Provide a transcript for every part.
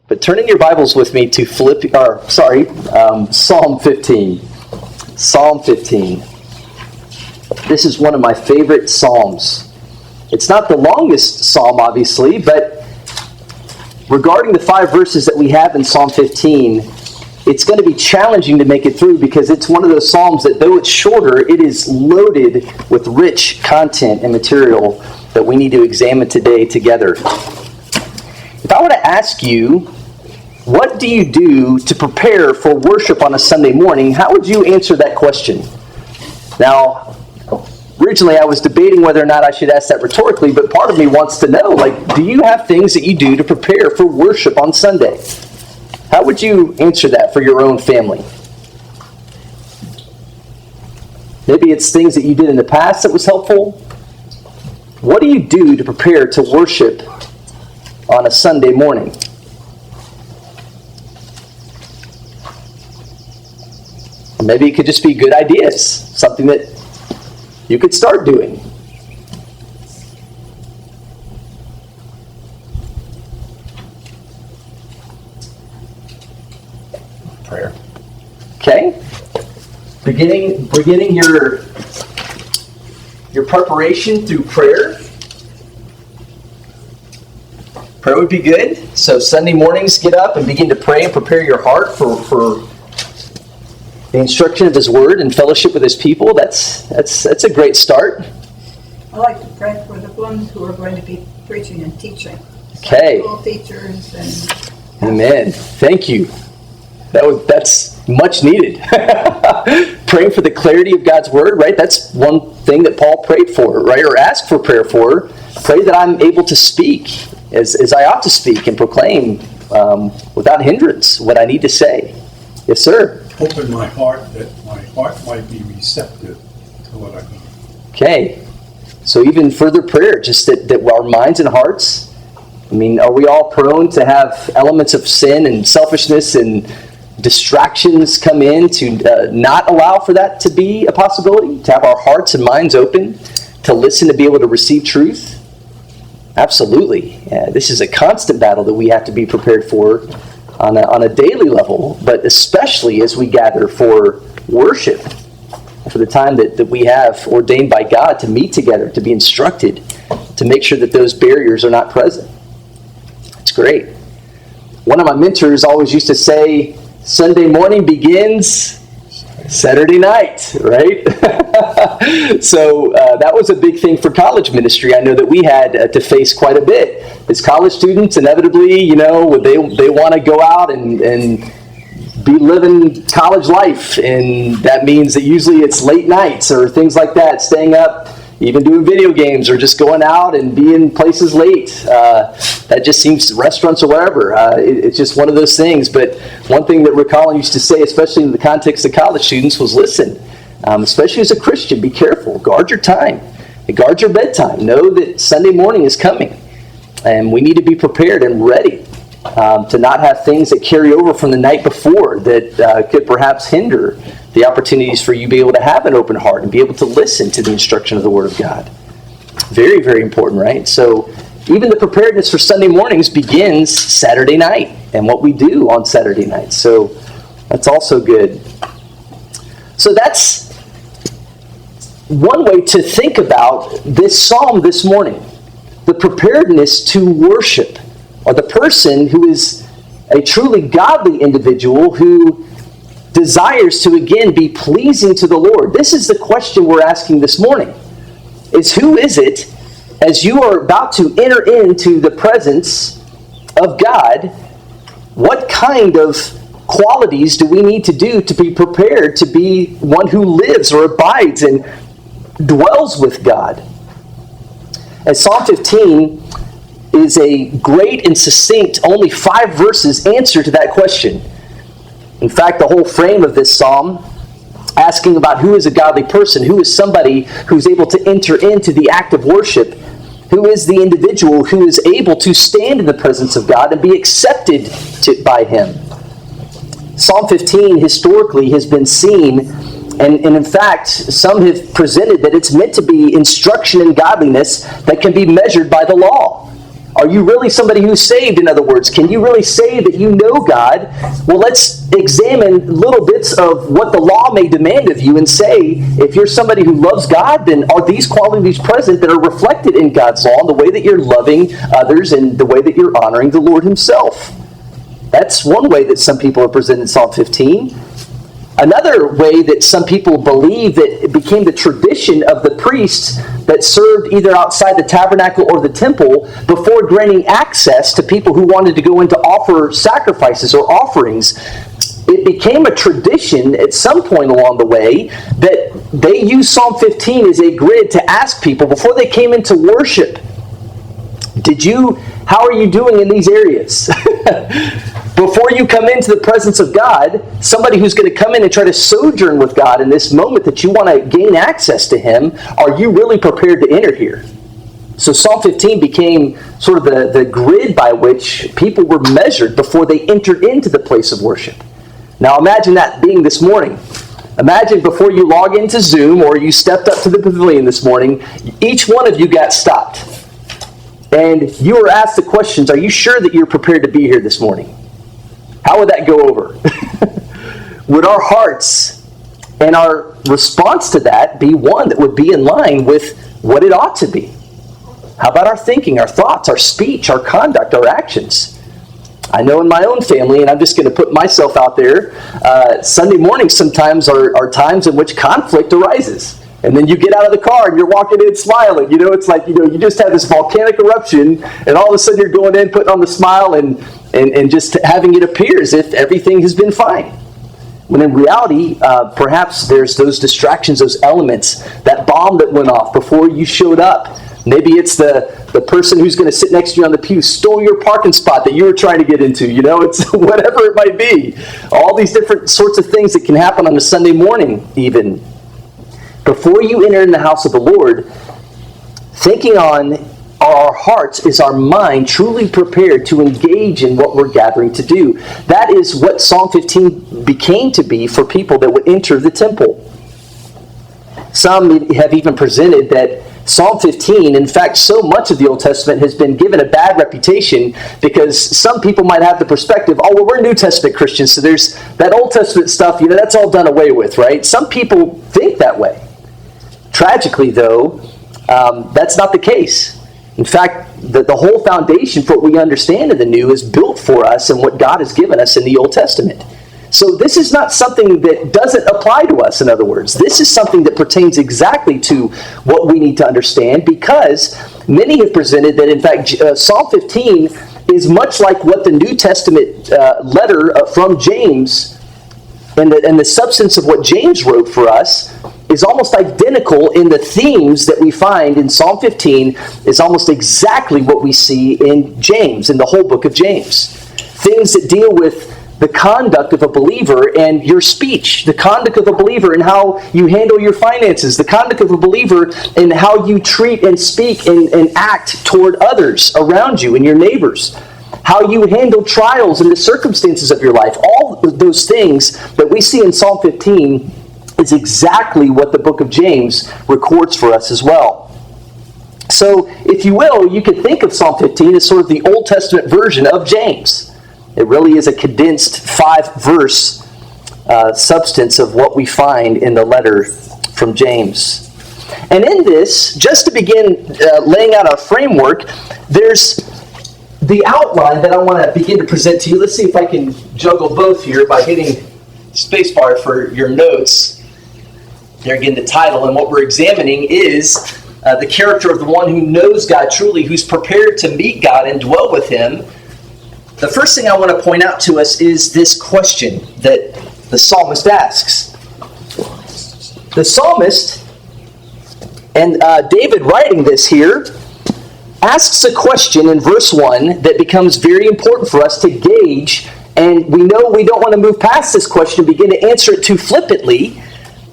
But turn in your Bibles with me to Psalm 15. Psalm 15. This is one of my favorite psalms. It's not the longest psalm, obviously, but regarding the 5 verses that we have in Psalm 15, it's going to be challenging to make it through because it's one of those psalms that, though it's shorter, it is loaded with rich content and material that we need to examine today together. If I were to ask you, what do you do to prepare for worship on a Sunday morning? How would you answer that question? Now, originally I was debating whether or not I should ask that rhetorically, but part of me wants to know, do you have things that you do to prepare for worship on Sunday? How would you answer that for your own family? Maybe it's things that you did in the past that was helpful. What do you do to prepare to worship on a Sunday morning? Maybe it could just be good ideas, something that you could start doing. Prayer. Okay. Beginning your preparation through prayer. Prayer would be good. So Sunday mornings, get up and begin to pray and prepare your heart for the instruction of His Word and fellowship with His people. That's a great start. I like to pray for the ones who are going to be preaching and teaching. Okay. School teachers and... Amen. Thank you. That's much needed. Praying for the clarity of God's Word, right? That's one thing that Paul prayed for, right? Or asked for prayer for. Pray that I'm able to speak as I ought to speak and proclaim without hindrance what I need to say. Yes, sir. Open my heart that my heart might be receptive to what I hear. Okay. So even further prayer, just that our minds and hearts, are we all prone to have elements of sin and selfishness and distractions come in to not allow for that to be a possibility? To have our hearts and minds open, to listen, to be able to receive truth? Absolutely. This is a constant battle that we have to be prepared for on a daily level, but especially as we gather for worship, for the time that we have ordained by God to meet together, to be instructed, to make sure that those barriers are not present. It's great. One of my mentors always used to say, Sunday morning begins Saturday night, right? So that was a big thing for college ministry. I know that we had to face quite a bit. As college students, inevitably, they want to go out and be living college life. And that means that usually it's late nights or things like that, staying up, even doing video games or just going out and being places late. That just seems, restaurants or wherever. It's just one of those things. But one thing that Rick Collins used to say, especially in the context of college students, was listen, especially as a Christian, be careful. Guard your time. Guard your bedtime. Know that Sunday morning is coming. And we need to be prepared and ready to not have things that carry over from the night before that could perhaps hinder the opportunities for you to be able to have an open heart and be able to listen to the instruction of the Word of God. Very, very important, right? So even the preparedness for Sunday mornings begins Saturday night and what we do on Saturday night. So that's also good. So that's one way to think about this psalm this morning. The preparedness to worship, or the person who is a truly godly individual who desires to again be pleasing to the Lord. This is the question we're asking this morning. Is who is it, as you are about to enter into the presence of God, what kind of qualities do we need to do to be prepared to be one who lives or abides and dwells with God? And Psalm 15 is a great and succinct, only 5 verses answer to that question. In fact, the whole frame of this psalm, asking about who is a godly person, who is somebody who's able to enter into the act of worship, who is the individual who is able to stand in the presence of God and be accepted by Him. Psalm 15 historically has been seen, and in fact, some have presented that it's meant to be instruction in godliness that can be measured by the law. Are you really somebody who's saved, in other words? Can you really say that you know God? Well, let's examine little bits of what the law may demand of you and say, if you're somebody who loves God, then are these qualities present that are reflected in God's law in the way that you're loving others and the way that you're honoring the Lord himself? That's one way that some people are presented in Psalm 15. Another way that some people believe that it became the tradition of the priests that served either outside the tabernacle or the temple before granting access to people who wanted to go in to offer sacrifices or offerings. It became a tradition at some point along the way that they used Psalm 15 as a grid to ask people before they came into worship, how are you doing in these areas? Before you come into the presence of God, somebody who's going to come in and try to sojourn with God in this moment that you want to gain access to him, are you really prepared to enter here? So Psalm 15 became sort of the grid by which people were measured before they entered into the place of worship. Now imagine that being this morning. Imagine before you log into Zoom or you stepped up to the pavilion this morning, each one of you got stopped. And you were asked the questions, are you sure that you're prepared to be here this morning? How would that go over? Would our hearts and our response to that be one that would be in line with what it ought to be? How about our thinking, our thoughts, our speech, our conduct, our actions? I know in my own family, and I'm just going to put myself out there, Sunday mornings sometimes are times in which conflict arises. And then you get out of the car and you're walking in smiling. It's like, you just had this volcanic eruption and all of a sudden you're going in, putting on the smile and just having it appear as if everything has been fine. When in reality, perhaps there's those distractions, those elements, that bomb that went off before you showed up. Maybe it's the person who's going to sit next to you on the pew stole your parking spot that you were trying to get into. It's whatever it might be. All these different sorts of things that can happen on a Sunday morning even. Before you enter in the house of the Lord, thinking on our hearts, is our mind truly prepared to engage in what we're gathering to do? That is what Psalm 15 became to be for people that would enter the temple. Some have even presented that Psalm 15, in fact, so much of the Old Testament has been given a bad reputation because some people might have the perspective, oh, well, we're New Testament Christians, so there's that Old Testament stuff, that's all done away with, right? Some people think that way. Tragically, though, that's not the case. In fact, the whole foundation for what we understand in the New is built for us and what God has given us in the Old Testament. So this is not something that doesn't apply to us, in other words. This is something that pertains exactly to what we need to understand, because many have presented that, in fact, Psalm 15 is much like what the New Testament letter from James and the substance of what James wrote for us is almost identical in the themes that we find in Psalm 15 is almost exactly what we see in James, in the whole book of James. Things that deal with the conduct of a believer and your speech, the conduct of a believer and how you handle your finances, the conduct of a believer and how you treat and speak and act toward others around you and your neighbors, how you handle trials and the circumstances of your life. All of those things that we see in Psalm 15 is exactly what the book of James records for us as well. So, if you will, you could think of Psalm 15 as sort of the Old Testament version of James. It really is a condensed 5-verse substance of what we find in the letter from James. And in this, just to begin laying out our framework, there's the outline that I want to begin to present to you. Let's see if I can juggle both here by hitting spacebar for your notes. There again, the title, and what we're examining is the character of the one who knows God truly, who's prepared to meet God and dwell with Him. The first thing I want to point out to us is this question that the psalmist asks. The psalmist, and David writing this here, asks a question in verse 1 that becomes very important for us to gauge, and we know we don't want to move past this question and begin to answer it too flippantly.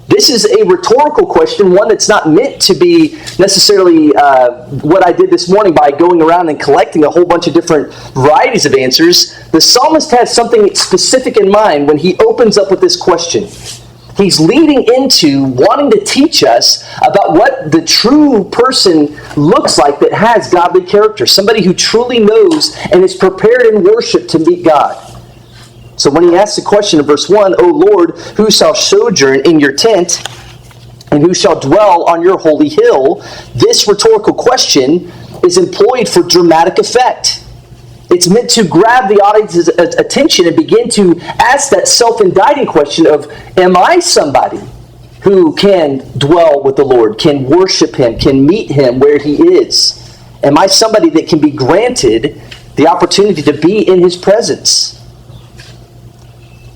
This is a rhetorical question, one that's not meant to be necessarily what I did this morning by going around and collecting a whole bunch of different varieties of answers. The psalmist has something specific in mind when he opens up with this question. He's leading into wanting to teach us about what the true person looks like that has godly character. Somebody who truly knows and is prepared in worship to meet God. So when he asks the question in verse 1, O Lord, who shall sojourn in your tent, and who shall dwell on your holy hill? This rhetorical question is employed for dramatic effect. It's meant to grab the audience's attention and begin to ask that self-indicting question of, am I somebody who can dwell with the Lord, can worship Him, can meet Him where He is? Am I somebody that can be granted the opportunity to be in His presence?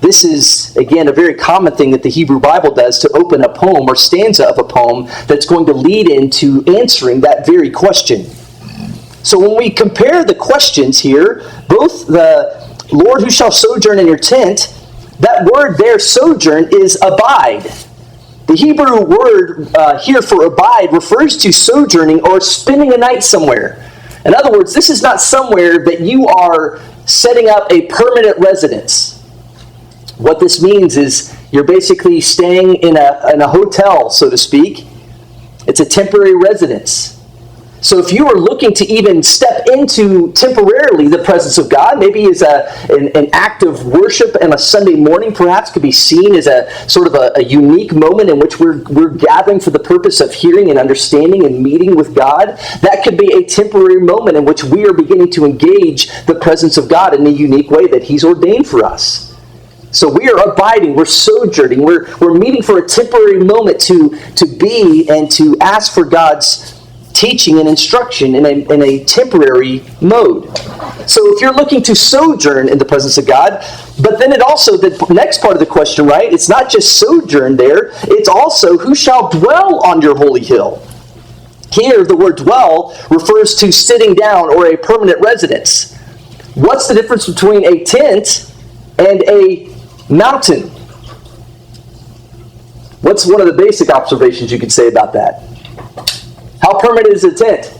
This is, again, a very common thing that the Hebrew Bible does to open a poem or stanza of a poem that's going to lead into answering that very question. So when we compare the questions here, both the Lord who shall sojourn in your tent, that word there, sojourn, is abide. The Hebrew word here for abide refers to sojourning or spending a night somewhere. In other words, this is not somewhere that you are setting up a permanent residence. What this means is you're basically staying in a hotel, so to speak. It's a temporary residence. So if you are looking to even step into temporarily the presence of God, maybe as an act of worship on a Sunday morning perhaps could be seen as a sort of a unique moment in which we're gathering for the purpose of hearing and understanding and meeting with God, that could be a temporary moment in which we are beginning to engage the presence of God in a unique way that He's ordained for us. So we are abiding, we're sojourning, we're meeting for a temporary moment to be and to ask for God's teaching and instruction in a temporary mode. So if you're looking to sojourn in the presence of God, but then it also, the next part of the question, right? It's not just sojourn there, it's also who shall dwell on your holy hill. Here, the word dwell refers to sitting down or a permanent residence. What's the difference between a tent and a mountain? What's one of the basic observations you could say about that? How permanent is a tent?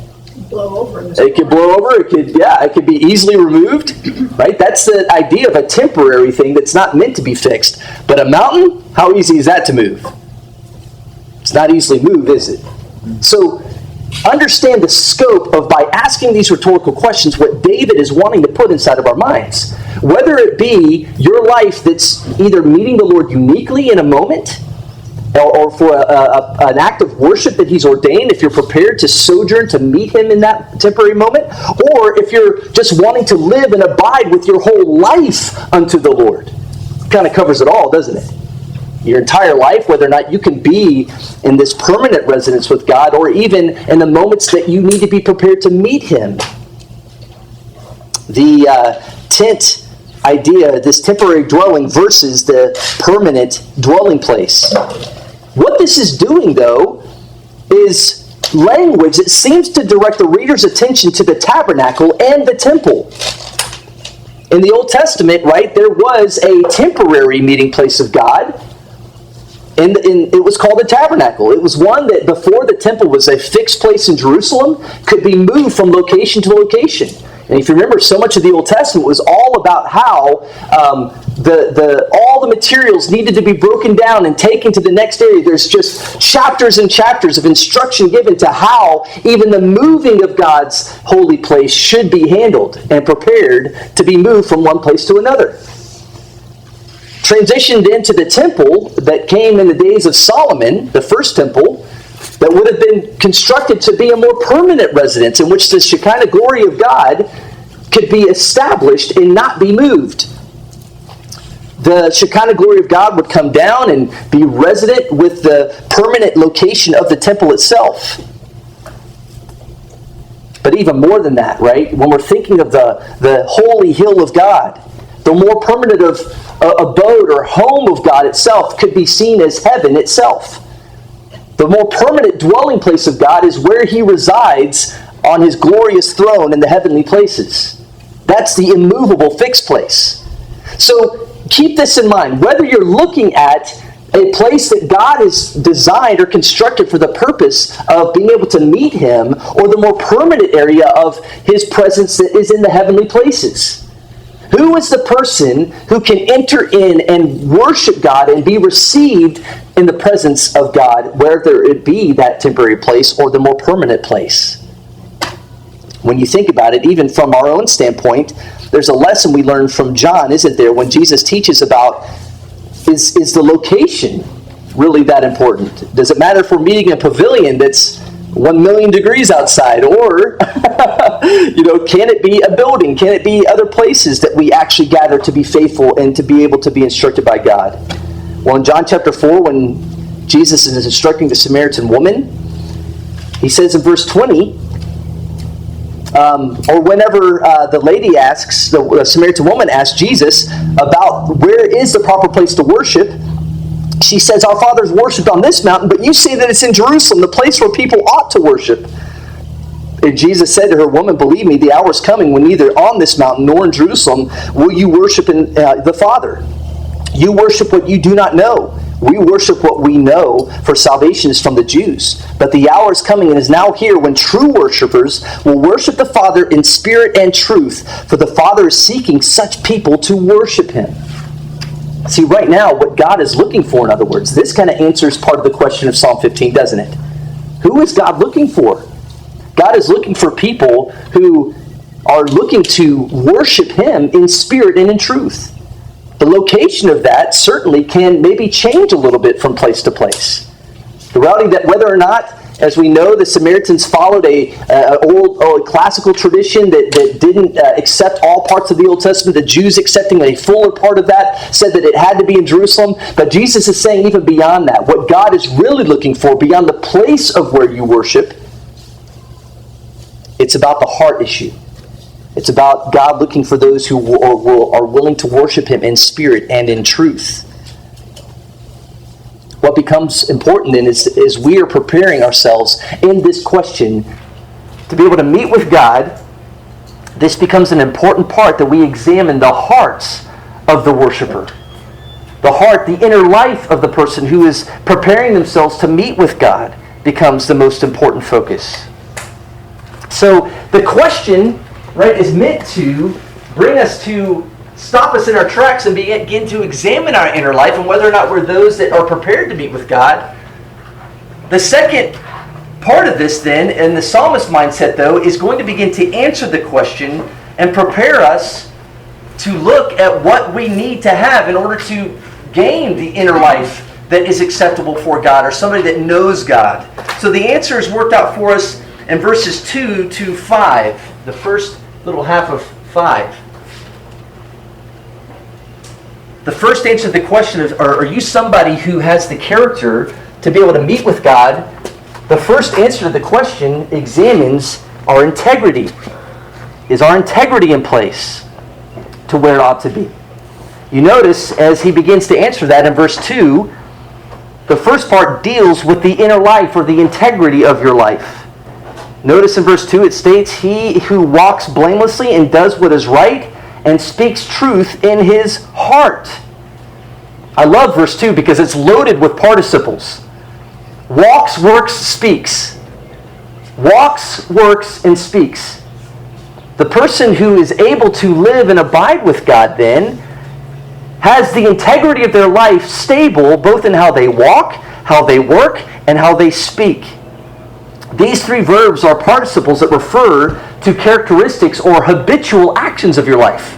Blow over. It could blow over. It could be easily removed. Right? That's the idea of a temporary thing that's not meant to be fixed. But a mountain, how easy is that to move? It's not easily moved, is it? So understand the scope of, by asking these rhetorical questions, what David is wanting to put inside of our minds. Whether it be your life that's either meeting the Lord uniquely in a moment, or for an act of worship that He's ordained, if you're prepared to sojourn to meet Him in that temporary moment, or if you're just wanting to live and abide with your whole life unto the Lord. It kind of covers it all, doesn't it? Your entire life, whether or not you can be in this permanent residence with God, or even in the moments that you need to be prepared to meet Him. The tent idea, this temporary dwelling versus the permanent dwelling place. What this is doing, though, is language that seems to direct the reader's attention to the tabernacle and the temple. In the Old Testament, right, there was a temporary meeting place of God, and it was called the tabernacle. It was one that before the temple was a fixed place in Jerusalem, could be moved from location to location. And if you remember, so much of the Old Testament was all about how all the materials needed to be broken down and taken to the next area. There's just chapters and chapters of instruction given to how even the moving of God's holy place should be handled and prepared to be moved from one place to another. Transitioned into the temple that came in the days of Solomon, the first temple, that would have been constructed to be a more permanent residence in which the Shekinah glory of God could be established and not be moved. The Shekinah glory of God would come down and be resident with the permanent location of the temple itself. But even more than that, right? When we're thinking of the holy hill of God, the more permanent of abode or home of God itself could be seen as heaven itself. The more permanent dwelling place of God is where He resides on His glorious throne in the heavenly places. That's the immovable fixed place. So keep this in mind. Whether you're looking at a place that God has designed or constructed for the purpose of being able to meet Him, or the more permanent area of His presence that is in the heavenly places. Who is the person who can enter in and worship God and be received in the presence of God, whether it be that temporary place or the more permanent place? When you think about it, even from our own standpoint, there's a lesson we learn from John, isn't there, when Jesus teaches about, is the location really that important? Does it matter if we're meeting in a pavilion that's 1 million degrees outside, or can it be a building? Can it be other places that we actually gather to be faithful and to be able to be instructed by God? Well, in John chapter 4, when Jesus is instructing the Samaritan woman, he says in verse 20, or whenever the lady asks, the Samaritan woman asks Jesus about where is the proper place to worship, she says, our fathers worshipped on this mountain, but you say that it's in Jerusalem, the place where people ought to worship. And Jesus said to her, woman, believe me, the hour is coming when neither on this mountain nor in Jerusalem will you worship the Father. You worship what you do not know. We worship what we know, for salvation is from the Jews. But the hour is coming and is now here when true worshipers will worship the Father in spirit and truth, for the Father is seeking such people to worship Him. See, right now, what God is looking for, in other words, this kind of answers part of the question of Psalm 15, doesn't it? Who is God looking for? God is looking for people who are looking to worship Him in spirit and in truth. The location of that certainly can maybe change a little bit from place to place. The reality that whether or not, as we know, the Samaritans followed a old classical tradition that didn't accept all parts of the Old Testament. The Jews, accepting a fuller part of that, said that it had to be in Jerusalem. But Jesus is saying even beyond that, what God is really looking for, beyond the place of where you worship, it's about the heart issue. It's about God looking for those who are willing to worship Him in spirit and in truth. What becomes important then is we are preparing ourselves in this question to be able to meet with God. This becomes an important part that we examine the hearts of the worshiper. The heart, the inner life of the person who is preparing themselves to meet with God becomes the most important focus. So the question, right, is meant to bring us to stop us in our tracks and begin to examine our inner life and whether or not we're those that are prepared to meet with God. The second part of this then, in the psalmist mindset though, is going to begin to answer the question and prepare us to look at what we need to have in order to gain the inner life that is acceptable for God, or somebody that knows God. So the answer is worked out for us in verses 2 to 5, the first little half of 5. The first answer to the question is, are you somebody who has the character to be able to meet with God? The first answer to the question examines our integrity. Is our integrity in place to where it ought to be? You notice as he begins to answer that in verse 2, the first part deals with the inner life or the integrity of your life. Notice in verse 2 it states, he who walks blamelessly and does what is right and speaks truth in his heart. I love verse 2 because it's loaded with participles. Walks, works, speaks. Walks, works, and speaks. The person who is able to live and abide with God then has the integrity of their life stable both in how they walk, how they work, and how they speak. These three verbs are participles that refer to characteristics or habitual actions of your life.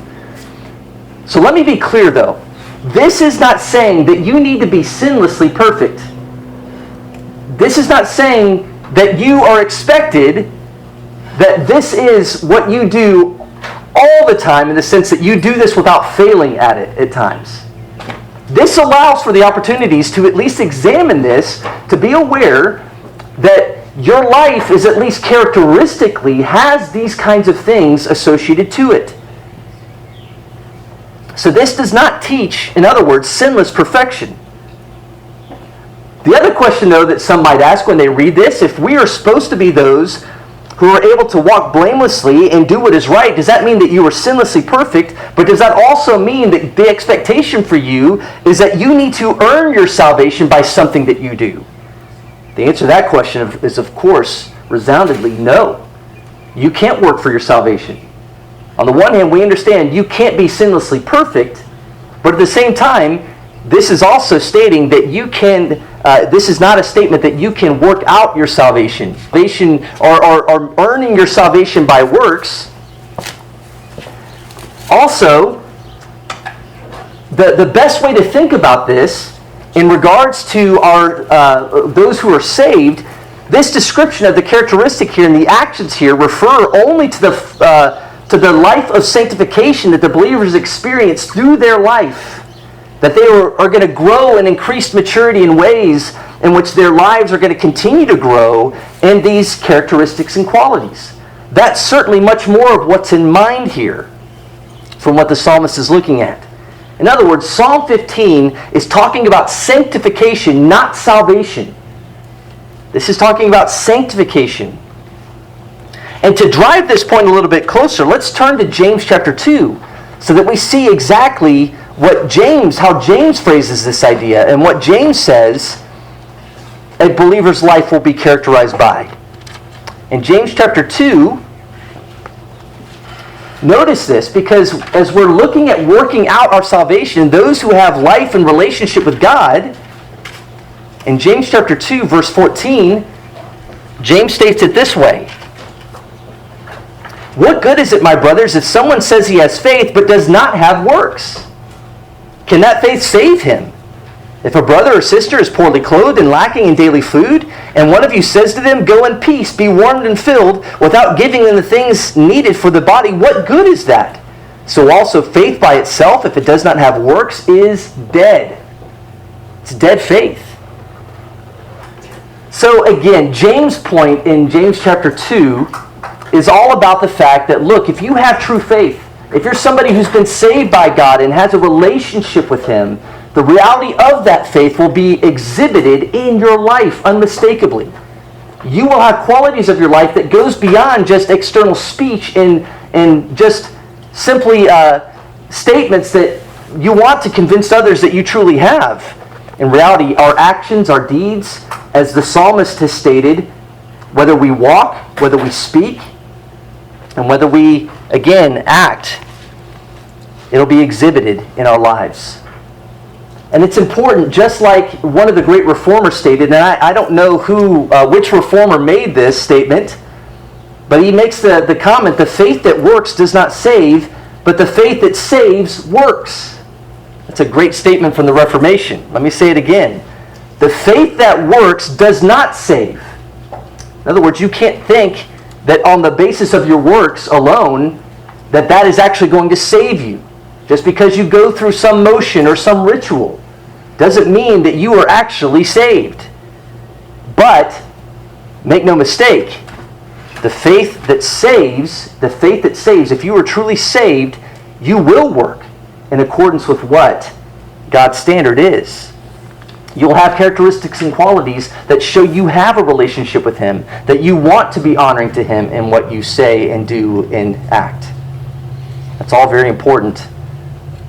So let me be clear though. This is not saying that you need to be sinlessly perfect. This is not saying that you are expected, that this is what you do all the time in the sense that you do this without failing at it at times. This allows for the opportunities to at least examine this, to be aware that your life is at least characteristically has these kinds of things associated to it. So this does not teach, in other words, sinless perfection. The other question, though, that some might ask when they read this, if we are supposed to be those who are able to walk blamelessly and do what is right, does that mean that you are sinlessly perfect? But does that also mean that the expectation for you is that you need to earn your salvation by something that you do? The answer to that question is, of course, resoundingly no. You can't work for your salvation. On the one hand, we understand you can't be sinlessly perfect, but at the same time, this is also stating that you can, this is not a statement that you can work out your salvation. Salvation or earning your salvation by works. Also, the best way to think about this in regards to those who are saved, this description of the characteristic here and the actions here refer only to the life of sanctification that the believers experience through their life. That they are going to grow in increased maturity in ways in which their lives are going to continue to grow in these characteristics and qualities. That's certainly much more of what's in mind here from what the psalmist is looking at. In other words, Psalm 15 is talking about sanctification, not salvation. This is talking about sanctification. And to drive this point a little bit closer, let's turn to James chapter 2 so that we see exactly how James phrases this idea and what James says a believer's life will be characterized by. In James chapter 2, notice this, because as we're looking at working out our salvation, those who have life and relationship with God, in James chapter 2, verse 14, James states it this way. What good is it, my brothers, if someone says he has faith but does not have works? Can that faith save him? If a brother or sister is poorly clothed and lacking in daily food, and one of you says to them, go in peace, be warmed and filled, without giving them the things needed for the body, what good is that? So also faith by itself, if it does not have works, is dead. It's dead faith. So again, James' point in James chapter 2 is all about the fact that, look, if you have true faith, if you're somebody who's been saved by God and has a relationship with Him, the reality of that faith will be exhibited in your life unmistakably. You will have qualities of your life that goes beyond just external speech and just simply statements that you want to convince others that you truly have. In reality, our actions, our deeds, as the psalmist has stated, whether we walk, whether we speak, and whether we, again, act, it'll be exhibited in our lives. And it's important, just like one of the great reformers stated, and I don't know which reformer made this statement, but he makes the comment, the faith that works does not save, but the faith that saves works. That's a great statement from the Reformation. Let me say it again. The faith that works does not save. In other words, you can't think that on the basis of your works alone, that is actually going to save you. Just because you go through some motion or some ritual doesn't mean that you are actually saved. But, make no mistake, the faith that saves, if you are truly saved, you will work in accordance with what God's standard is. You'll have characteristics and qualities that show you have a relationship with Him, that you want to be honoring to Him in what you say and do and act. That's all very important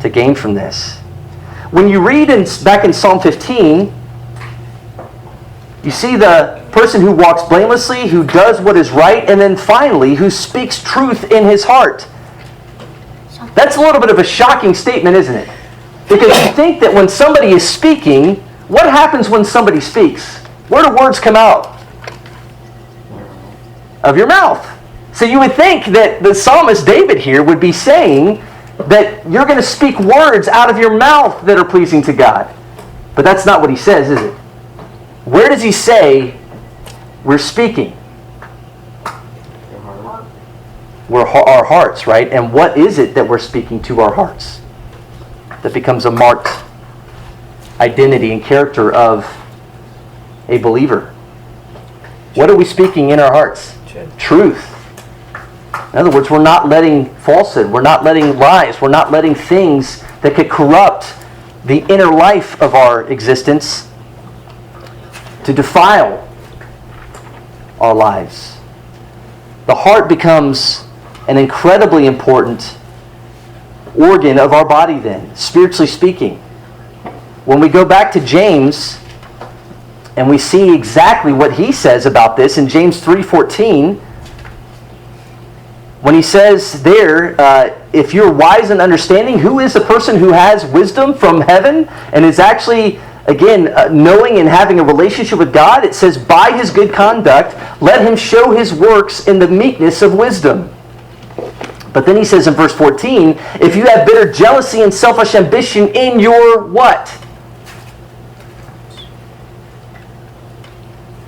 to gain from this. When you read back in Psalm 15, you see the person who walks blamelessly, who does what is right, and then finally, who speaks truth in his heart. That's a little bit of a shocking statement, isn't it? Because you think that when somebody is speaking, what happens when somebody speaks? Where do words come out? Of your mouth. So you would think that the psalmist David here would be saying that you're going to speak words out of your mouth that are pleasing to God. But that's not what he says, is it? Where does he say we're speaking? We're our hearts, right? And what is it that we're speaking to our hearts? That becomes a marked identity and character of a believer. What are we speaking in our hearts? Truth. In other words, we're not letting falsehood, we're not letting lies, we're not letting things that could corrupt the inner life of our existence to defile our lives. The heart becomes an incredibly important organ of our body then, spiritually speaking. When we go back to James and we see exactly what he says about this in James 3:14, when he says there, if you're wise and understanding, who is the person who has wisdom from heaven and is actually, again, knowing and having a relationship with God? It says, by his good conduct, let him show his works in the meekness of wisdom. But then he says in verse 14, if you have bitter jealousy and selfish ambition in your what?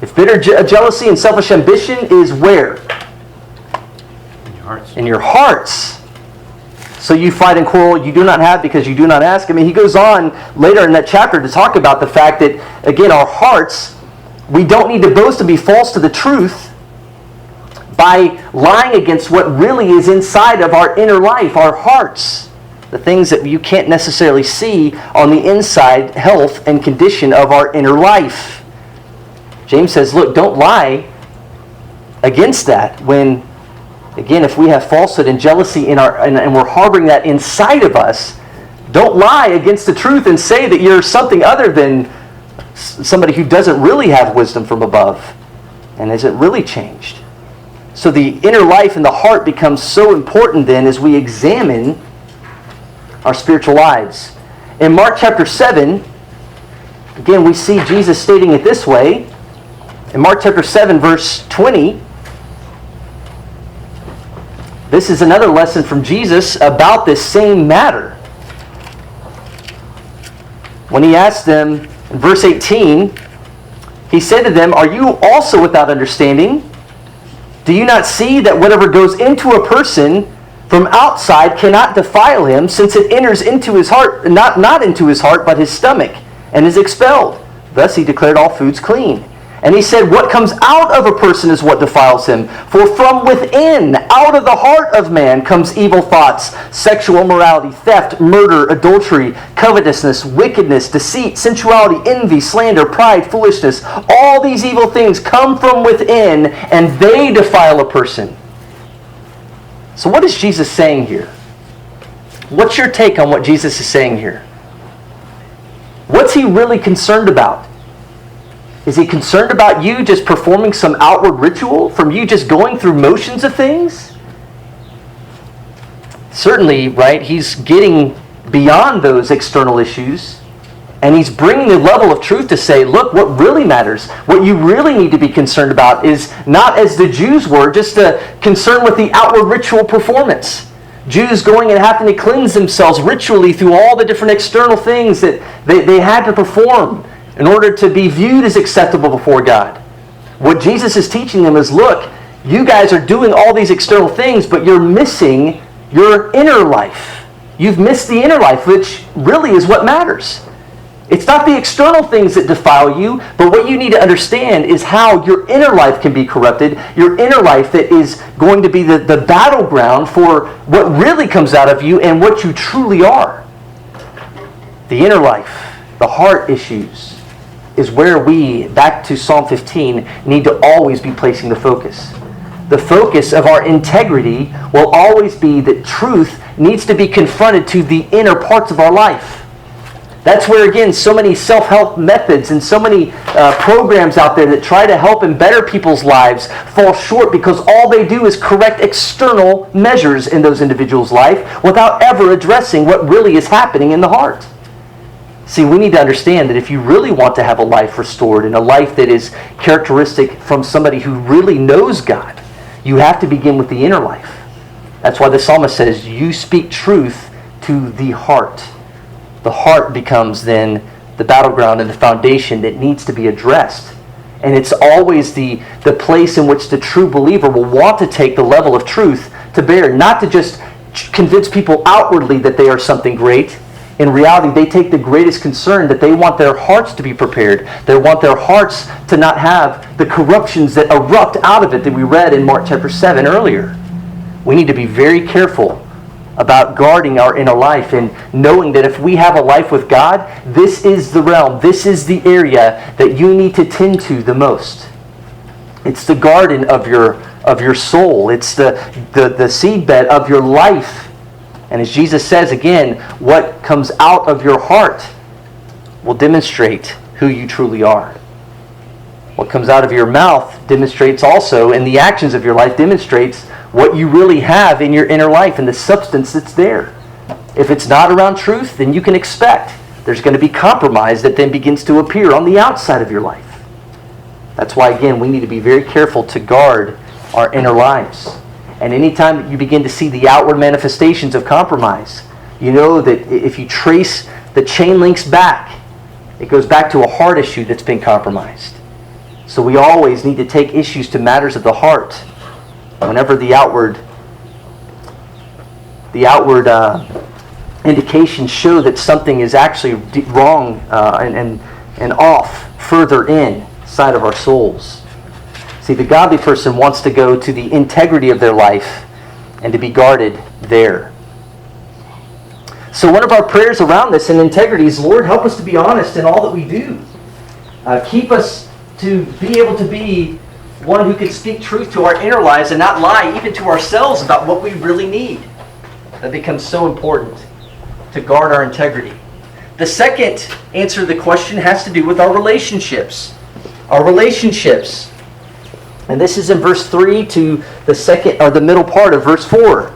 If bitter jealousy and selfish ambition is where? In your hearts. In your hearts. So you fight and quarrel, you do not have because you do not ask. I mean, he goes on later in that chapter to talk about the fact that, again, our hearts, we don't need to boast and be false to the truth by lying against what really is inside of our inner life, our hearts. The things that you can't necessarily see on the inside health and condition of our inner life. James says, look, don't lie against that when, again, if we have falsehood and jealousy in our and we're harboring that inside of us, don't lie against the truth and say that you're something other than somebody who doesn't really have wisdom from above and isn't really changed. So the inner life and the heart becomes so important then as we examine our spiritual lives. In Mark chapter 7, again, we see Jesus stating it this way. In Mark chapter 7, verse 20, this is another lesson from Jesus about this same matter. When he asked them, in verse 18, he said to them, are you also without understanding? Do you not see that whatever goes into a person from outside cannot defile him, since it enters into his heart, not into his heart, but his stomach, and is expelled? Thus he declared all foods clean. And he said, what comes out of a person is what defiles him. For from within, out of the heart of man, comes evil thoughts, sexual immorality, theft, murder, adultery, covetousness, wickedness, deceit, sensuality, envy, slander, pride, foolishness. All these evil things come from within, and they defile a person. So what is Jesus saying here? What's your take on what Jesus is saying here? What's he really concerned about? Is he concerned about you just performing some outward ritual, from you just going through motions of things? Certainly, right, he's getting beyond those external issues, and he's bringing the level of truth to say, look, what really matters, what you really need to be concerned about is not as the Jews were, just a concern with the outward ritual performance. Jews going and having to cleanse themselves ritually through all the different external things that they had to perform in order to be viewed as acceptable before God. What Jesus is teaching them is, look, you guys are doing all these external things, but you're missing your inner life. You've missed the inner life, which really is what matters. It's not the external things that defile you, but what you need to understand is how your inner life can be corrupted, your inner life that is going to be the battleground for what really comes out of you and what you truly are. The inner life, the heart issues, is where we, back to Psalm 15, need to always be placing the focus. The focus of our integrity will always be that truth needs to be confronted to the inner parts of our life. That's where, again, so many self-help methods and so many programs out there that try to help and better people's lives fall short because all they do is correct external measures in those individuals' life without ever addressing what really is happening in the heart. See, we need to understand that if you really want to have a life restored and a life that is characteristic from somebody who really knows God, you have to begin with the inner life. That's why the psalmist says, you speak truth to the heart. The heart becomes then the battleground and the foundation that needs to be addressed. And it's always the place in which the true believer will want to take the level of truth to bear, not to just convince people outwardly that they are something great. In reality, they take the greatest concern that they want their hearts to be prepared. They want their hearts to not have the corruptions that erupt out of it that we read in Mark chapter 7 earlier. We need to be very careful about guarding our inner life and knowing that if we have a life with God, this is the realm, this is the area that you need to tend to the most. It's the garden of your soul. It's the seedbed of your life. And as Jesus says again, what comes out of your heart will demonstrate who you truly are. What comes out of your mouth demonstrates also, and the actions of your life demonstrates what you really have in your inner life and the substance that's there. If it's not around truth, then you can expect there's going to be compromise that then begins to appear on the outside of your life. That's why, again, we need to be very careful to guard our inner lives. And anytime that you begin to see the outward manifestations of compromise, you know that if you trace the chain links back, it goes back to a heart issue that's been compromised. So we always need to take issues to matters of the heart whenever the outward indications show that something is actually wrong and off further inside of our souls. See, the godly person wants to go to the integrity of their life and to be guarded there. So one of our prayers around this in integrity is, Lord, help us to be honest in all that we do. Keep us to be able to be one who can speak truth to our inner lives and not lie even to ourselves about what we really need. That becomes so important to guard our integrity. The second answer to the question has to do with our relationships. Our relationships. And this is in verse 3 to the second or the middle part of verse 4.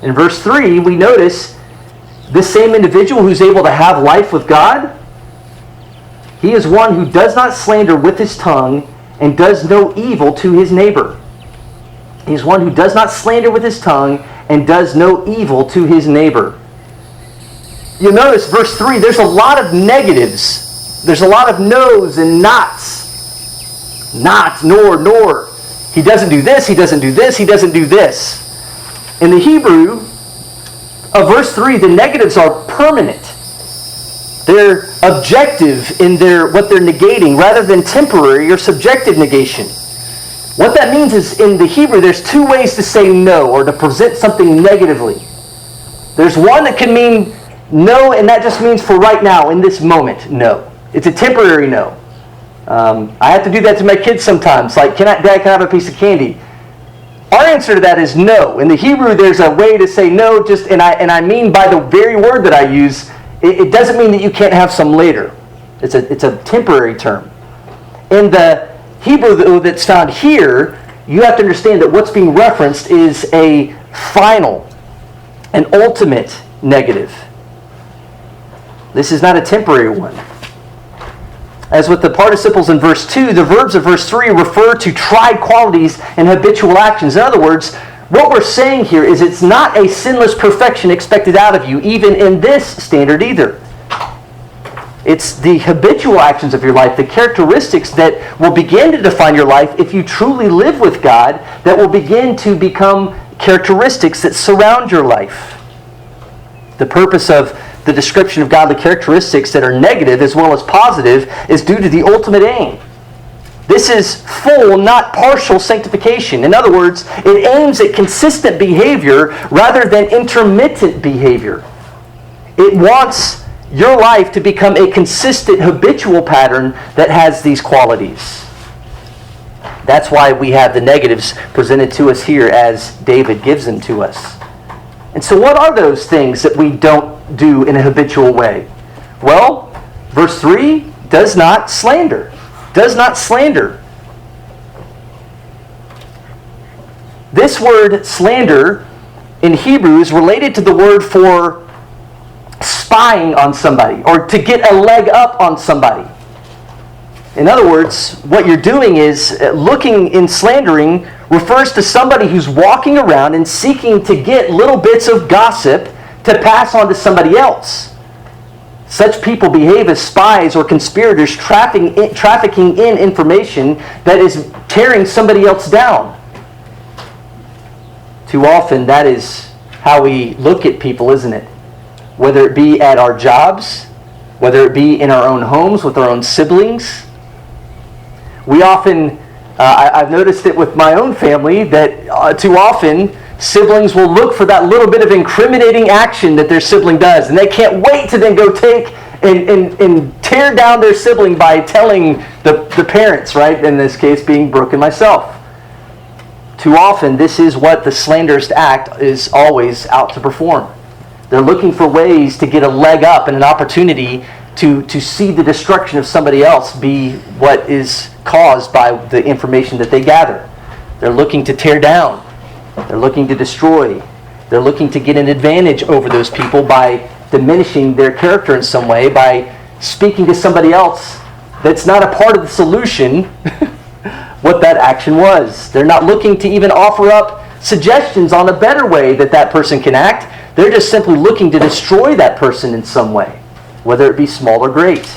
In verse 3, we notice this same individual who's able to have life with God, he is one who does not slander with his tongue and does no evil to his neighbor. He's one who does not slander with his tongue and does no evil to his neighbor. You'll notice verse 3, there's a lot of negatives. There's a lot of no's and nots. Not, nor. He doesn't do this, he doesn't do this, he doesn't do this. In the Hebrew of verse 3, the negatives are permanent. They're objective in what they're negating rather than temporary or subjective negation. What that means is in the Hebrew there's two ways to say no or to present something negatively. There's one that can mean no, and that just means for right now, in this moment, no. It's a temporary no. I have to do that to my kids sometimes. Like, Dad, can I have a piece of candy? Our answer to that is no. In the Hebrew, there's a way to say no, and I mean by the very word that I use, it doesn't mean that you can't have some later. It's a temporary term. In the Hebrew though, that's found here, you have to understand that what's being referenced is a final, an ultimate negative. This is not a temporary one. As with the participles in verse 2, the verbs of verse 3 refer to tried qualities and habitual actions. In other words, what we're saying here is it's not a sinless perfection expected out of you, even in this standard either. It's the habitual actions of your life, the characteristics that will begin to define your life if you truly live with God, that will begin to become characteristics that surround your life. The purpose of the description of godly characteristics that are negative as well as positive is due to the ultimate aim. This is full, not partial sanctification. In other words, it aims at consistent behavior rather than intermittent behavior. It wants your life to become a consistent, habitual pattern that has these qualities. That's why we have the negatives presented to us here as David gives them to us. And so what are those things that we don't do in a habitual way? Well, verse 3, does not slander. Does not slander. This word slander in Hebrew is related to the word for spying on somebody or to get a leg up on somebody. In other words, what you're doing is looking in slandering refers to somebody who's walking around and seeking to get little bits of gossip to pass on to somebody else. Such people behave as spies or conspirators trafficking in information that is tearing somebody else down. Too often that is how we look at people, isn't it? Whether it be at our jobs, whether it be in our own homes with our own siblings. We often, I've noticed it with my own family, that too often siblings will look for that little bit of incriminating action that their sibling does, and they can't wait to then go take and tear down their sibling by telling the parents, right? In this case being Brooke and myself. Too often this is what the slanderous act is always out to perform. They're looking for ways to get a leg up and an opportunity to see the destruction of somebody else be what is caused by the information that they gather. They're looking to tear down. They're looking to destroy. They're looking to get an advantage over those people by diminishing their character in some way, by speaking to somebody else that's not a part of the solution what that action was. They're not looking to even offer up suggestions on a better way that that person can act. They're just simply looking to destroy that person in some way, whether it be small or great.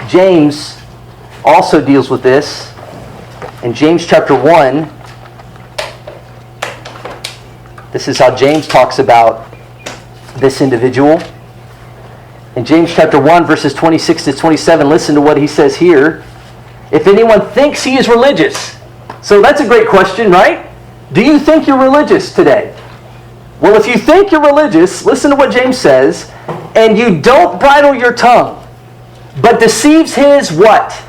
James also deals with this. In James chapter 1, this is how James talks about this individual. In James chapter 1, verses 26 to 27, listen to what he says here. If anyone thinks he is religious. So that's a great question, right? Do you think you're religious today? Well, if you think you're religious, listen to what James says, and you don't bridle your tongue, but deceives his what?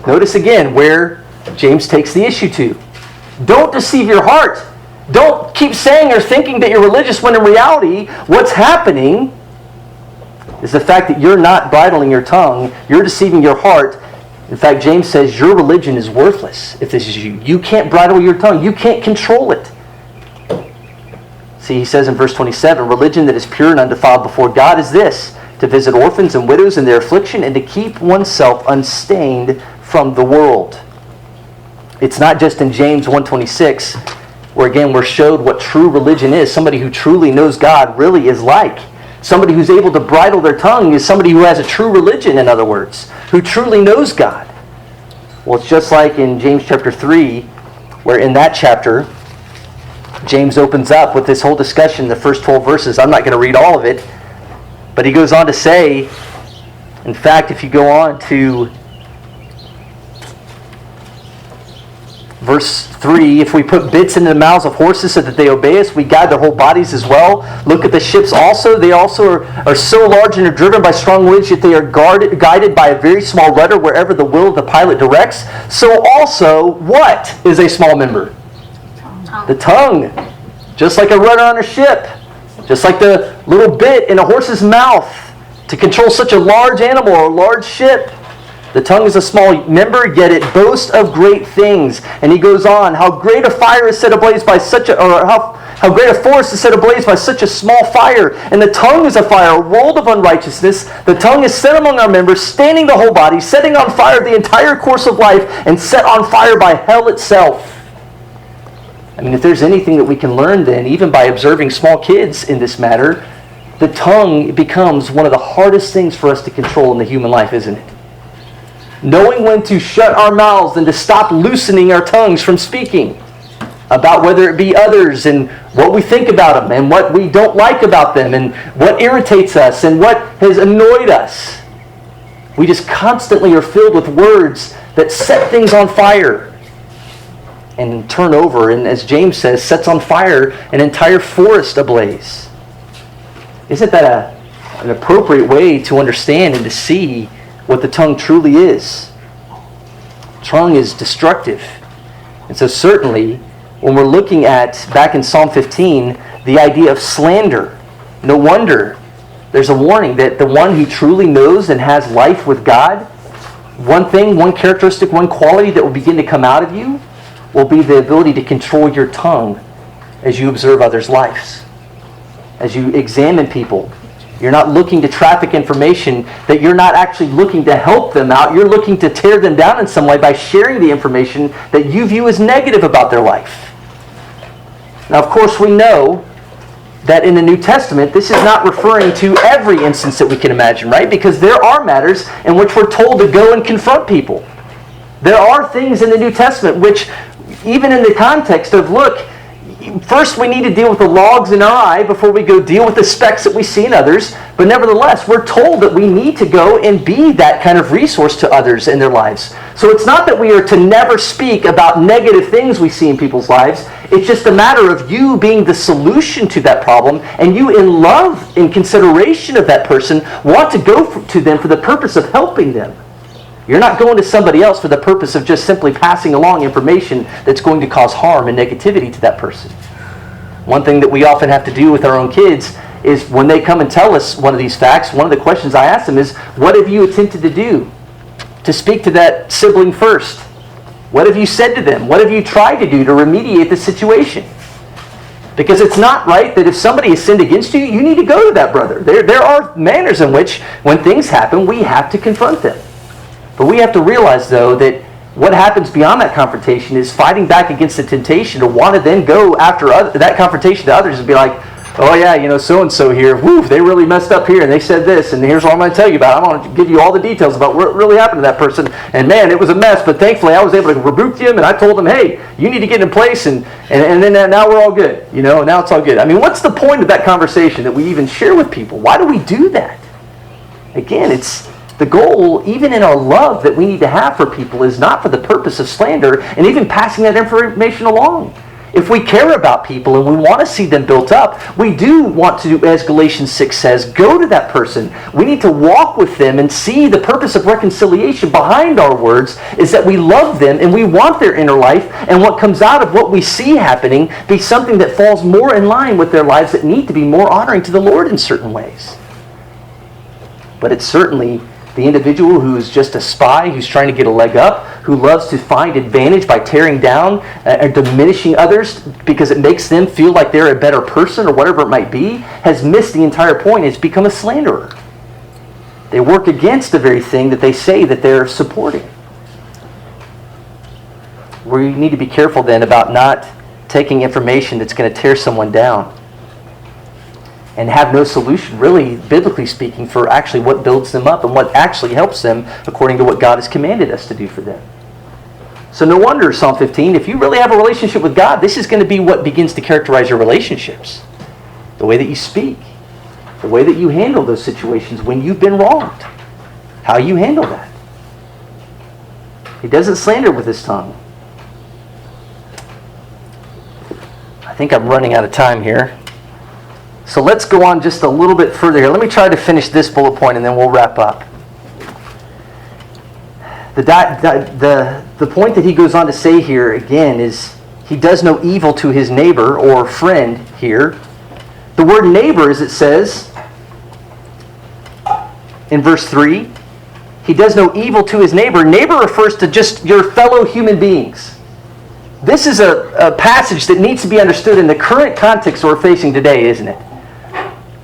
Notice again where James takes the issue to. Don't deceive your heart. Don't keep saying or thinking that you're religious when in reality, what's happening is the fact that you're not bridling your tongue, you're deceiving your heart. In fact, James says your religion is worthless if this is you. You can't bridle your tongue. You can't control it. See, he says in verse 27, religion that is pure and undefiled before God is this, to visit orphans and widows in their affliction and to keep oneself unstained from the world. It's not just in James 1:26, where again we're showed what true religion is. Somebody who truly knows God really is like. Somebody who's able to bridle their tongue is somebody who has a true religion, in other words, who truly knows God. Well, it's just like in James chapter 3, where in that chapter, James opens up with this whole discussion, the first 12 verses. I'm not going to read all of it, but he goes on to say, in fact, if you go on to verse 3, if we put bits into the mouths of horses so that they obey us, we guide their whole bodies as well. Look at the ships also. They also are so large and are driven by strong winds, yet they are guided by a very small rudder wherever the will of the pilot directs. So also, what is a small member? The tongue. Just like a rudder on a ship. Just like the little bit in a horse's mouth to control such a large animal or a large ship. The tongue is a small member, yet it boasts of great things. And he goes on, how great a fire is set ablaze by such a, or how great a forest is set ablaze by such a small fire. And the tongue is a fire, a world of unrighteousness. The tongue is set among our members, staining the whole body, setting on fire the entire course of life, and set on fire by hell itself. I mean, if there's anything that we can learn then, even by observing small kids in this matter, the tongue becomes one of the hardest things for us to control in the human life, isn't it? Knowing when to shut our mouths and to stop loosening our tongues from speaking about whether it be others and what we think about them and what we don't like about them and what irritates us and what has annoyed us. We just constantly are filled with words that set things on fire and turn over, and as James says, sets on fire an entire forest ablaze. Isn't that an appropriate way to understand and to see what the tongue truly is? Tongue is destructive. And so certainly, when we're looking at, back in Psalm 15, the idea of slander, no wonder there's a warning that the one who truly knows and has life with God, one thing, one characteristic, one quality that will begin to come out of you will be the ability to control your tongue as you observe others' lives. As you examine people, you're not looking to traffic information, that you're not actually looking to help them out. You're looking to tear them down in some way by sharing the information that you view as negative about their life. Now, of course, we know that in the New Testament, this is not referring to every instance that we can imagine, right? Because there are matters in which we're told to go and confront people. There are things in the New Testament which, even in the context of, look, first we need to deal with the logs in our eye before we go deal with the specks that we see in others. But nevertheless, we're told that we need to go and be that kind of resource to others in their lives. So it's not that we are to never speak about negative things we see in people's lives. It's just a matter of you being the solution to that problem, and you, in love, in consideration of that person, want to go to them for the purpose of helping them. You're not going to somebody else for the purpose of just simply passing along information that's going to cause harm and negativity to that person. One thing that we often have to do with our own kids is when they come and tell us one of these facts, one of the questions I ask them is, what have you attempted to do to speak to that sibling first? What have you said to them? What have you tried to do to remediate the situation? Because it's not right that if somebody has sinned against you, you need to go to that brother. There are manners in which, when things happen, we have to confront them. But we have to realize, though, that what happens beyond that confrontation is fighting back against the temptation to want to then go after that confrontation to others and be like, oh yeah, so-and-so here, they really messed up here and they said this and here's what I'm going to tell you about. I'm going to give you all the details about what really happened to that person. And man, it was a mess, but thankfully I was able to rebuke them and I told them, hey, you need to get in place and then now we're all good. Now it's all good. I mean, what's the point of that conversation that we even share with people? Why do we do that? Again, it's the goal, even in our love that we need to have for people, is not for the purpose of slander and even passing that information along. If we care about people and we want to see them built up, we do want to do, as Galatians 6 says, go to that person. We need to walk with them and see the purpose of reconciliation behind our words is that we love them and we want their inner life, and what comes out of what we see happening be something that falls more in line with their lives that need to be more honoring to the Lord in certain ways. But it's certainly the individual who is just a spy, who's trying to get a leg up, who loves to find advantage by tearing down and diminishing others because it makes them feel like they're a better person or whatever it might be, has missed the entire point. It's become a slanderer. They work against the very thing that they say that they're supporting. We need to be careful then about not taking information that's going to tear someone down and have no solution, really, biblically speaking, for actually what builds them up and what actually helps them according to what God has commanded us to do for them. So no wonder, Psalm 15, if you really have a relationship with God, this is going to be what begins to characterize your relationships. The way that you speak, the way that you handle those situations when you've been wronged, how you handle that. He doesn't slander with his tongue. I think I'm running out of time here. So let's go on just a little bit further here. Let me try to finish this bullet point and then we'll wrap up. The point that he goes on to say here again is he does no evil to his neighbor or friend here. The word neighbor, as it says in verse 3, he does no evil to his neighbor. Neighbor refers to just your fellow human beings. This is a passage that needs to be understood in the current context we're facing today, isn't it?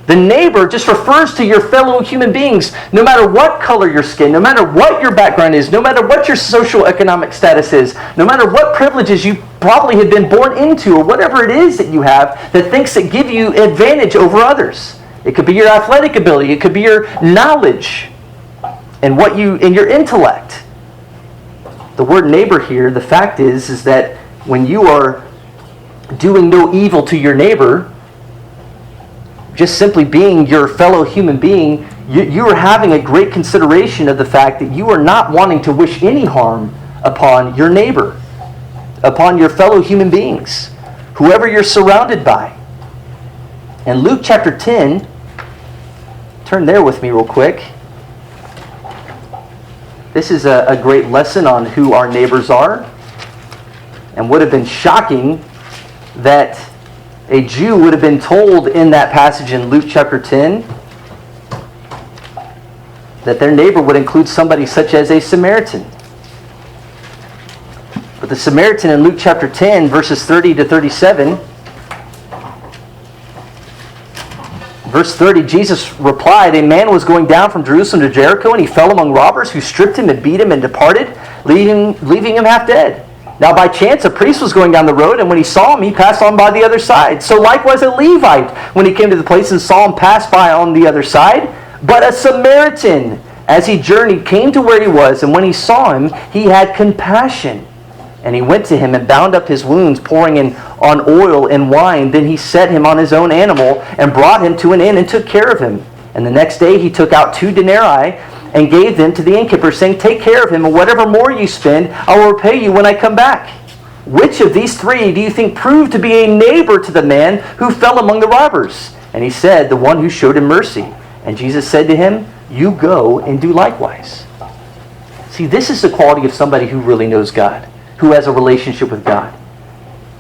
The neighbor just refers to your fellow human beings, no matter what color your skin, no matter what your background is, no matter what your social economic status is, no matter what privileges you probably have been born into, or whatever it is that you have that thinks that give you advantage over others. It could be your athletic ability, it could be your knowledge, and your intellect. The word neighbor here, the fact is that when you are doing no evil to your neighbor, just simply being your fellow human being, you are having a great consideration of the fact that you are not wanting to wish any harm upon your neighbor, upon your fellow human beings, whoever you're surrounded by. And Luke chapter 10, turn there with me real quick. This is a great lesson on who our neighbors are, and would have been shocking that a Jew would have been told in that passage in Luke chapter 10 that their neighbor would include somebody such as a Samaritan. But the Samaritan in Luke chapter 10, verses 30 to 37, verse 30, Jesus replied, "A man was going down from Jerusalem to Jericho, and he fell among robbers who stripped him and beat him and departed, leaving him half dead. Now by chance a priest was going down the road, and when he saw him, he passed on by the other side. So likewise a Levite, when he came to the place and saw him, pass by on the other side. But a Samaritan, as he journeyed, came to where he was, and when he saw him, he had compassion. And he went to him and bound up his wounds, pouring on oil and wine. Then he set him on his own animal and brought him to an inn and took care of him. And the next day he took out 2 denarii and gave them to the innkeeper, saying, 'Take care of him, and whatever more you spend, I will repay you when I come back.' Which of these 3 do you think proved to be a neighbor to the man who fell among the robbers?" And he said, "The one who showed him mercy." And Jesus said to him, "You go and do likewise." See, this is the quality of somebody who really knows God, who has a relationship with God.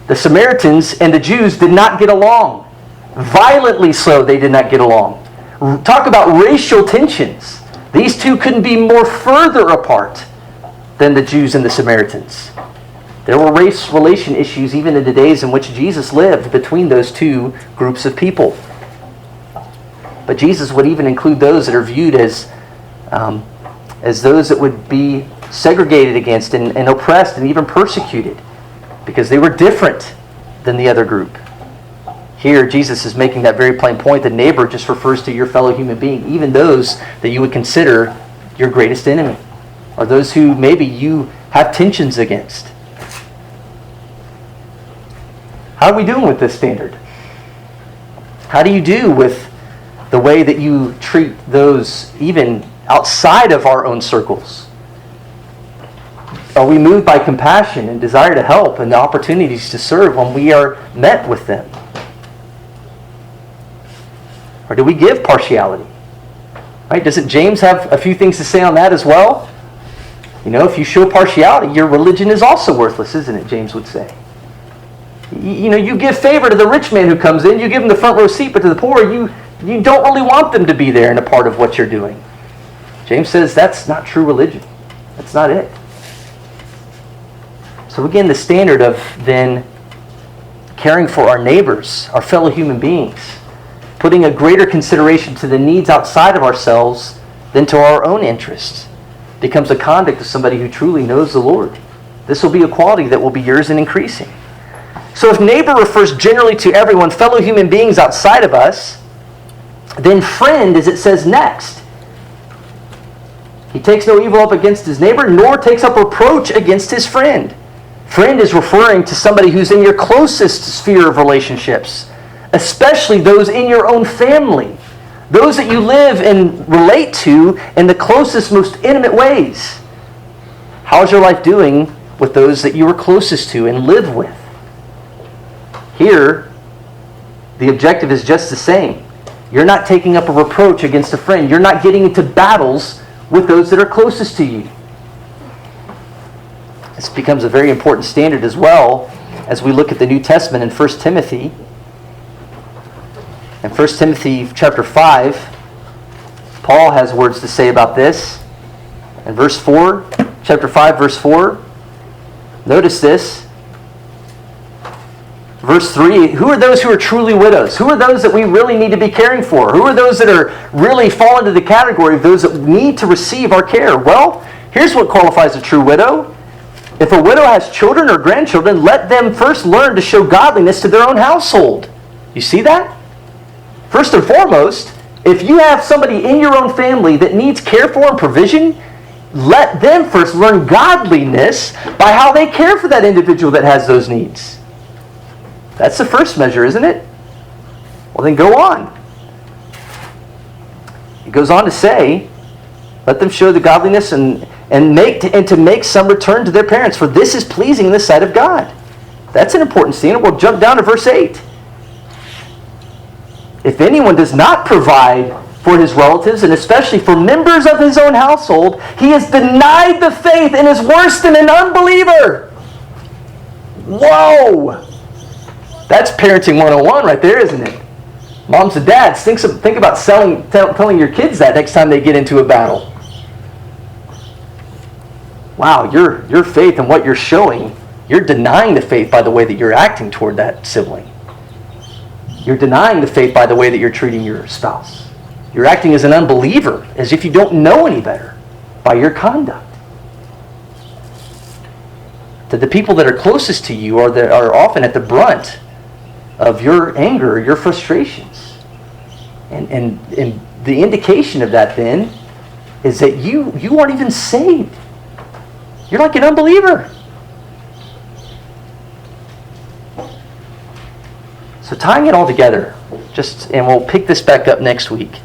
The Samaritans and the Jews did not get along. Violently so, they did not get along. Talk about racial tensions. These two couldn't be more further apart than the Jews and the Samaritans. There were race relation issues even in the days in which Jesus lived between those two groups of people. But Jesus would even include those that are viewed as those that would be segregated against and oppressed and even persecuted because they were different than the other group. Here, Jesus is making that very plain point. The neighbor just refers to your fellow human being, even those that you would consider your greatest enemy, or those who maybe you have tensions against. How are we doing with this standard? How do you do with the way that you treat those even outside of our own circles? Are we moved by compassion and desire to help and the opportunities to serve when we are met with them? Or do we give partiality? Right? Doesn't James have a few things to say on that as well? You know, if you show partiality, your religion is also worthless, isn't it? James would say. You know, you give favor to the rich man who comes in, you give him the front row seat, but to the poor, you don't really want them to be there and a part of what you're doing. James says that's not true religion. That's not it. So again, the standard of then caring for our neighbors, our fellow human beings, putting a greater consideration to the needs outside of ourselves than to our own interests, becomes a conduct of somebody who truly knows the Lord. This will be a quality that will be yours and increasing. So if neighbor refers generally to everyone, fellow human beings outside of us, then friend, as it says next, he takes no evil up against his neighbor, nor takes up reproach against his friend. Friend is referring to somebody who's in your closest sphere of relationships, especially those in your own family, those that you live and relate to in the closest, most intimate ways. How's your life doing with those that you are closest to and live with? Here, the objective is just the same. You're not taking up a reproach against a friend. You're not getting into battles with those that are closest to you. This becomes a very important standard as well as we look at the New Testament in 1 Timothy. In 1 Timothy chapter 5, Paul has words to say about this. In verse 4, chapter 5, verse 4, notice this. Verse 3, who are those who are truly widows? Who are those that we really need to be caring for? Who are those that are really fall into the category of those that need to receive our care? Well, here's what qualifies a true widow. If a widow has children or grandchildren, let them first learn to show godliness to their own household. You see that? First and foremost, if you have somebody in your own family that needs care for and provision, let them first learn godliness by how they care for that individual that has those needs. That's the first measure, isn't it? Well, then go on. It goes on to say, let them show the godliness and to make some return to their parents, for this is pleasing in the sight of God. That's an important standard. We'll jump down to verse 8. If anyone does not provide for his relatives, and especially for members of his own household, he has denied the faith and is worse than an unbeliever. Whoa! That's parenting 101 right there, isn't it? Moms and dads, think about telling your kids that next time they get into a battle. Wow, your faith and what you're showing, you're denying the faith by the way that you're acting toward that sibling. You're denying the faith by the way that you're treating your spouse. You're acting as an unbeliever, as if you don't know any better by your conduct. That the people that are closest to you are often at the brunt of your anger, your frustrations. And the indication of that then is that you aren't even saved. You're like an unbeliever. So tying it all together, and we'll pick this back up next week.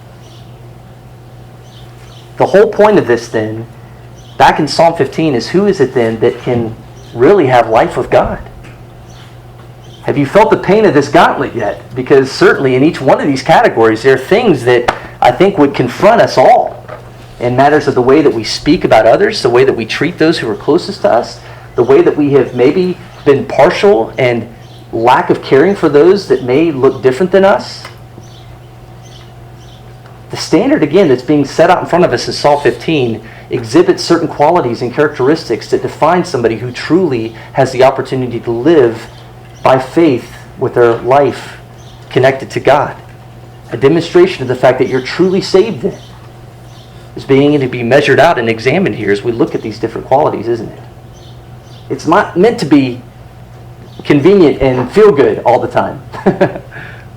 The whole point of this then, back in Psalm 15, is who is it then that can really have life with God? Have you felt the pain of this gauntlet yet? Because certainly in each one of these categories, there are things that I think would confront us all in matters of the way that we speak about others, the way that we treat those who are closest to us, the way that we have maybe been partial and lack of caring for those that may look different than us. The standard, again, that's being set out in front of us in Psalm 15 exhibits certain qualities and characteristics that define somebody who truly has the opportunity to live by faith with their life connected to God. A demonstration of the fact that you're truly saved then is being to be measured out and examined here as we look at these different qualities, isn't it? It's not meant to be convenient and feel good all the time.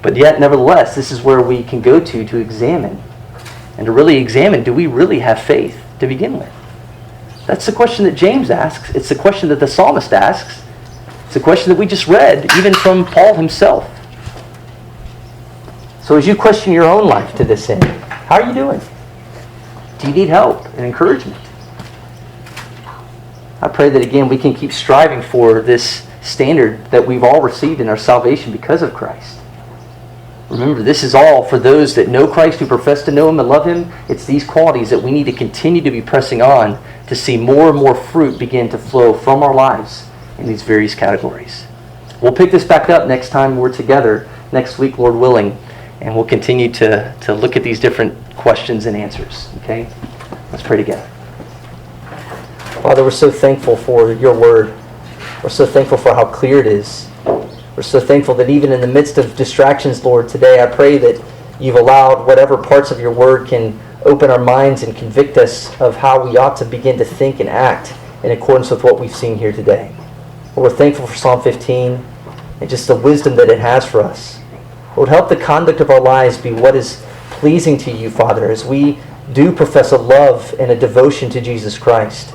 But yet, nevertheless, this is where we can go to examine. And to really examine, do we really have faith to begin with? That's the question that James asks. It's the question that the psalmist asks. It's the question that we just read, even from Paul himself. So as you question your own life to this end, how are you doing? Do you need help and encouragement? I pray that, again, we can keep striving for this standard that we've all received in our salvation because of Christ. Remember, this is all for those that know Christ, who profess to know Him and love Him. It's these qualities that we need to continue to be pressing on to see more and more fruit begin to flow from our lives in these various categories. We'll pick this back up next time we're together, next week, Lord willing, and we'll continue to look at these different questions and answers. Okay? Let's pray together. Father, we're so thankful for your word. We're so thankful for how clear it is. We're so thankful that even in the midst of distractions, Lord, today I pray that you've allowed whatever parts of your word can open our minds and convict us of how we ought to begin to think and act in accordance with what we've seen here today. Lord, we're thankful for Psalm 15 and just the wisdom that it has for us. Lord, help the conduct of our lives be what is pleasing to you, Father, as we do profess a love and a devotion to Jesus Christ.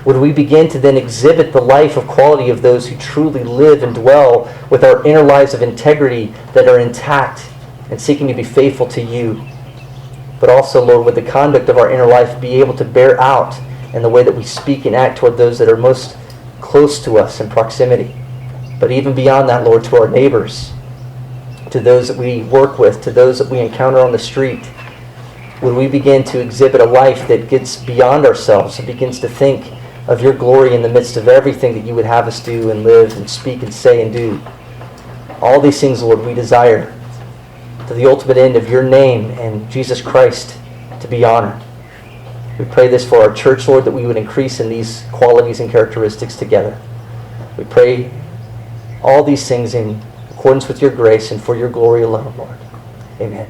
Would we begin to then exhibit the life of quality of those who truly live and dwell with our inner lives of integrity that are intact and seeking to be faithful to you. But also, Lord, would the conduct of our inner life be able to bear out in the way that we speak and act toward those that are most close to us in proximity. But even beyond that, Lord, to our neighbors, to those that we work with, to those that we encounter on the street, would we begin to exhibit a life that gets beyond ourselves and begins to think of your glory in the midst of everything that you would have us do and live and speak and say and do. All these things, Lord, we desire to the ultimate end of your name and Jesus Christ to be honored. We pray this for our church, Lord, that we would increase in these qualities and characteristics together. We pray all these things in accordance with your grace and for your glory alone, Lord. Amen.